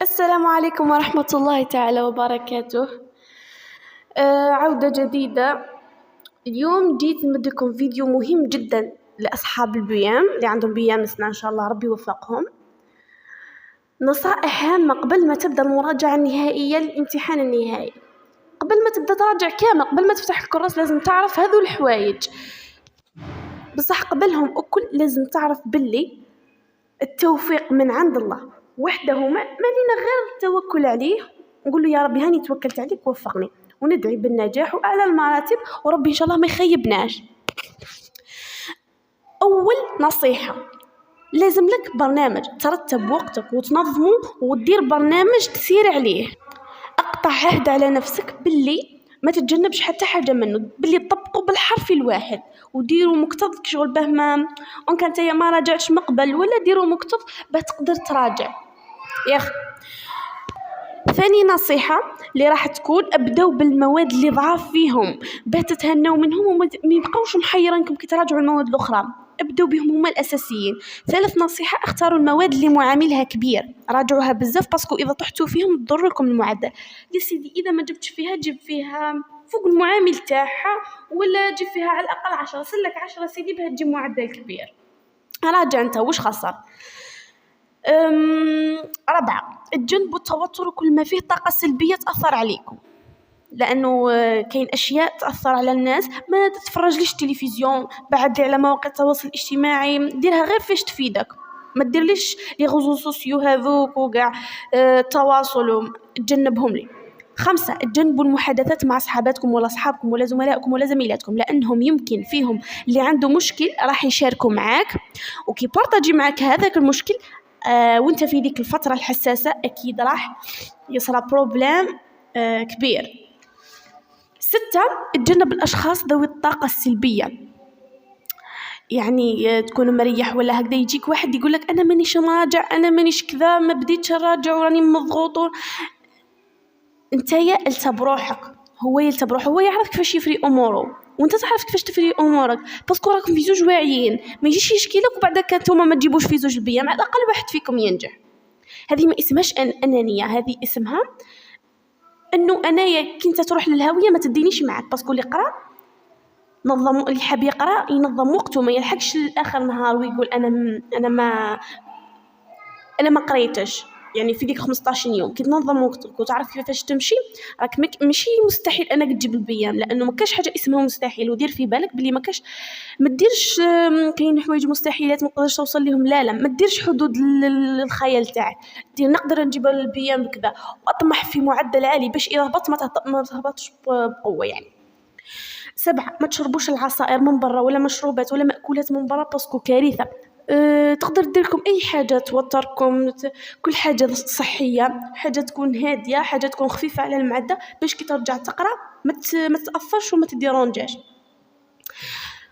السلام عليكم ورحمة الله تعالى وبركاته. عودة جديدة. اليوم جيت نمدكم فيديو مهم جدا لأصحاب البيام اللي عندهم بيام السنة، إن شاء الله ربي يوفقهم. نصائح هامة قبل ما تبدأ المراجعة النهائية للامتحان النهائي. قبل ما تبدأ تراجع كامل، قبل ما تفتح الكراس لازم تعرف هذو الحوايج، بصح قبلهم أكل لازم تعرف باللي التوفيق من عند الله وحده، ما لينا غير التوكل عليه، نقول له يا ربي هاني توكلت عليك وفقني، وندعي بالنجاح وأعلى المراتب، وربي إن شاء الله ما يخيبناش. أول نصيحة، لازم لك برنامج ترتب وقتك وتنظمه وتدير برنامج تسير عليه. أقطع عهد على نفسك باللي ما تتجنبش حتى حاجة منه، باللي تطبقه بالحرف الواحد وديروا مكتظ شغل به ما وان كانت ما راجعتش مقبل، ولا ديروا مكتظ به تقدر تراجع يا أخي. ثاني نصيحة اللي راح تكون، ابدأوا بالمواد اللي ضعاف فيهم به تتهنوا منهم وما يبقوش محيرينكم كي تراجعوا المواد الأخرى، ابدأوا بهم هما الأساسيين. ثالث نصيحة، اختاروا المواد اللي معاملها كبير، راجعوها بزاف باسكو إذا طحتوا فيهم تضركم المعدل. يا سيدي إذا ما جبتش فيها جيب فيها فوق المعامل تاعها، ولا جيب فيها على الأقل 10، سلك 10 سيدي بها تجيب معدل كبير. راجع انت وش خسر. رابعة، تجنبوا التوتر وكل ما فيه طاقة سلبية تأثر عليكم، لأنه كاين أشياء تأثر على الناس. ما تتفرجليش تلفزيون، بعد على مواقع التواصل الاجتماعي، ديرها غير فاش تفيدك، ما ديرليش لي غوزو سوسيو هذوك وقع التواصل، تجنبهم لي. 5، تجنبوا المحادثات مع صحاباتكم ولا أصحابكم ولا زملائكم ولا زميلاتكم، لأنهم يمكن فيهم اللي عنده مشكل راح يشاركوا معاك، وكي بارطاجي معاك هذاك المشكل وانت في ديك الفترة الحساسة أكيد راح يصرى بروبلام كبير. 6، تجنب الأشخاص ذوي الطاقة السلبية، يعني تكون مريح ولا هكذا يجيك واحد يقول لك أنا مانيش مراجع، أنا مانيش كذا، ما بديتش نراجع وراني مضغوط، انتيا التا بروحك، هو يلتا بروحه، هو يعرف كيفاش يفري أموره وانت تعرف كيفاش تفري امورك، باسكو راكم في زوج واعيين، ما يجيش يشكيلك وبعدك نتوما ما تجيبوش في زوج البيام، على الاقل واحد فيكم ينجح. هذه ما اسمهاش انانيه، هذه اسمها انه انايا كنت تروح للهاويه ما تدينيش معك، باسكو اللي قرا نظم، اللي حاب يقرا ينظم وقته، ما يلحقش لاخر نهار ويقول انا ما قريتش. يعني في ديك 15 يوم كي تنظم وقتك وتعرف كيفاش تمشي، راك ماشي مستحيل انك تجيب البيام، لانه ما كاش حاجه اسمها مستحيل. ودير في بالك بلي ما كاش، ما ديرش كاين حوايج مستحيلات ما تقدرش توصل لهم، لا ما ديرش حدود للخيال تاعك، دير نقدر نجيب البيام بكذا، واطمح في معدل عالي باش اذا هبطت ما تهبطش بقوه يعني. 7، ما تشربوش العصائر من برا ولا مشروبات ولا مأكولات من برا، باسكو كارثة. تقدر ديركم أي حاجة توتركم، كل حاجة صحية، حاجة تكون هادية، حاجة تكون خفيفة على المعدة، باش كي ترجع تقرأ ما تأثرش وما تديرونجاش.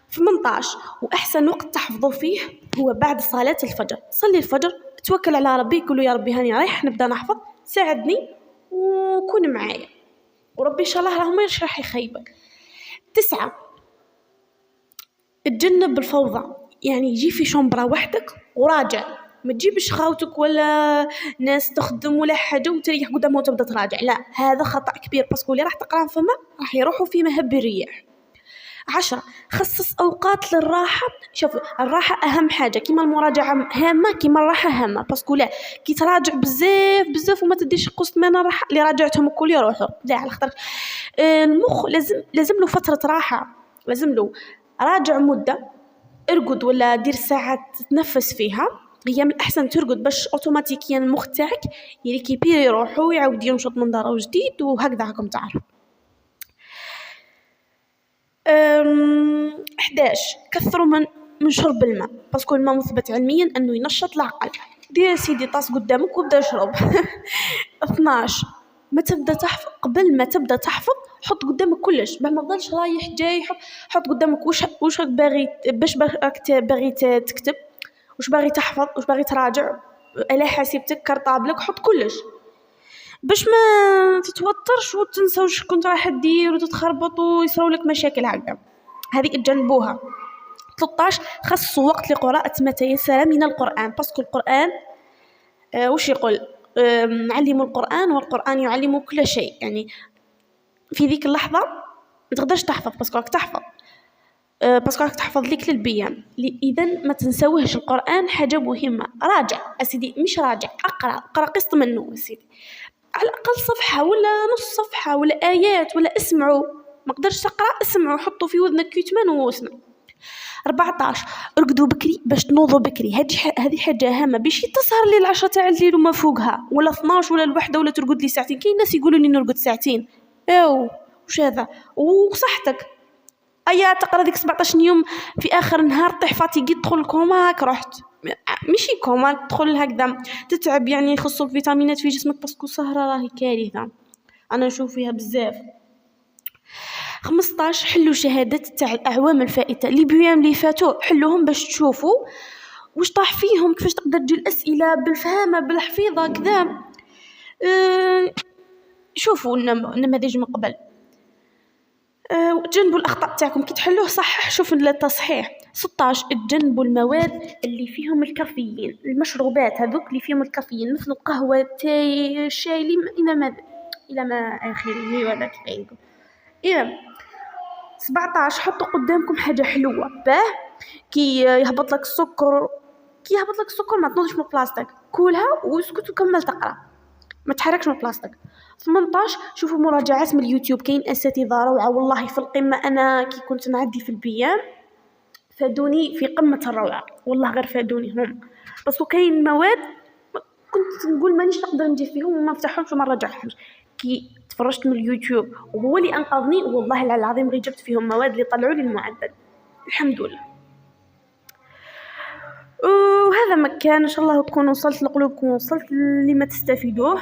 18، وأحسن وقت تحفظوا فيه هو بعد صلاة الفجر. صلي الفجر، توكل على ربي، قولوا يا ربي هاني رايح نبدأ نحفظ، ساعدني وكون معايا، وربي إن شاء الله ما راح يخيبك. 9، تجنب الفوضى، يعني يجي في شومبرا وحدك وراجع، ما تجيبش خاوتك ولا ناس تخدم ولا حاجة وتريح قدامه وتبدأ تراجع، لا هذا خطأ كبير، باسكو اللي راح تقرأ فما راح يروحوا في مهب الرياح. 10، خصص أوقات للراحة. شوف الراحة أهم حاجة، كيما المراجعة هامة كيما الراحة هامة، باسكو لا كي تراجع بزاف وما تديش قسط من الراحة اللي راجعتهم الكل يروحوا، لا على خاطر المخ لازم له فترة راحة، لازم له راجع مدة، ارقد ولا دير ساعات تتنفس فيها، هي من الأحسن ترقد باش أوتوماتيكيا المخ تاعك يريكيبير يروحوا ويعاود ينشط من دار جديد، وهكذا راكم تعرف. 11، كثروا من شرب الماء، باسكو الماء مثبت علميا أنه ينشط العقل. دير سيدي طاس قدامك وابدا اشرب. 12، ما تبدا تحفظ، قبل ما تبدا تحفظ حط قدامك كلش، ما تظلش رايح جاي، حط قدامك واش راك باغي، باش باغي تكتب، واش باغي تحفظ، واش باغي تراجع، على حسيبتك كرطابلك، حط كلش باش ما تتوترش وتنسى واش كنت راح دير وتتخربط ويصراو لك مشاكل هكذا، هذه تجنبوها. 13، خصصوا وقت لقراءة ما تيسر من القرآن، باسكو القرآن واش يقول، نعلموا القرآن والقرآن يعلم كل شيء. يعني في ذيك اللحظة ما تقدرش تحفظ باسكو راك تحفظ، باسكو راك تحفظ ليك للبيان. إذا ما تنسوهش القرآن حاجة مهمة. راجع أسيدي، مش راجع، اقرأ قسط منه أسيدي، على الأقل صفحة ولا نص صفحة ولا آيات، ولا اسمعوا. ما قدرش تقرأ، اسمعوا، حطوا في وذنك كيتمان واسمع. 14 ارقدوا بكري باش تنوضوا بكري. هذه حاجة هامة، باش تسهر لي 10 تاع الليل وما فوقها، ولا 12 ولا الوحدة، ولا ترقد لي ساعتين. كاين ناس يقولوا لي نرقد ساعتين، وش هذا؟ وصحتك أيا تقرا ديك 17 يوم، في آخر النهار طيح فاتيكي تدخل الكوما، هاك رحت. ماشي كوما، تدخل هكذا تتعب، يعني يخصوا الفيتامينات في جسمك، باسكو سهرة راهي كارثة، أنا نشوف فيها بزاف. 15 حلوا شهادات تاع الأعوام الفائتة، لي بيام لي فاتوا حلوهم باش تشوفوا واش طاح فيهم، كيفاش تقدر تجي الأسئلة بالفهامة بالحفيظة كذا. شوفوا النماذج من قبل، تجنبوا الأخطاء تاعكم كي تحلوه صح، شوف التصحيح. 16 تجنبوا المواد اللي فيهم الكافيين، المشروبات هذوك اللي فيهم الكافيين مثل القهوة، التاي، الشاي، إلى ما آخره ولا كيف يقول. إذا 17 حطوا قدامكم حاجة حلوة، كي يهبط لك السكر، ما تنوضش من بلاصتك، كلها واسكت وكمل تقرأ، ما تحركش من بلاصتك. 18 شوفوا مراجعات من اليوتيوب، كاين اساتذه روعه والله في القمه. انا كي كنت نعدي في البيان فادوني في قمه الروعه، والله غير فادوني هم، بس كاين مواد كنت نقول مانيش نقدر نجي فيهم وما نفتحهمش وما نرجعهمش. كي تفرجت من اليوتيوب وهو اللي انقذني، والله العظيم غير جبت فيهم مواد اللي طلعوا لي المعدل، الحمد لله. وهذا ما كان، ان شاء الله تكون وصلت لقلوبكم، وصلت لما تستفيدوه.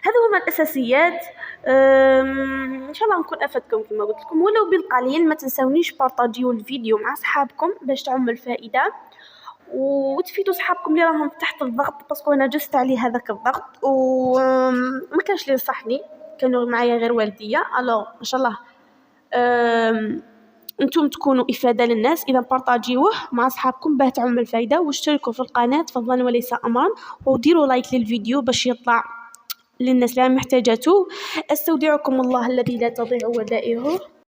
هذا هما الاساسيات. ان شاء الله نكون افدتكم كما قلت لكم، ولو بالقليل. ما تنسونيش بارطاجيو الفيديو مع اصحابكم باش تعم الفائده، وتفيدوا صحابكم اللي راهم تحت الضغط، باسكو انا جست عليه هذاك الضغط وما كانش اللي ينصحني، كانوا معايا غير والديا. الو ان شاء الله انتم تكونوا افاده للناس. اذا بارطاجيوه مع اصحابكم باه تعم الفائده، واشتركوا في القناه فضلا وليس امرا، وديروا لايك للفيديو باش يطلع للناس اللي محتاجاته. استودعكم الله الذي لا تضيع ودائعه.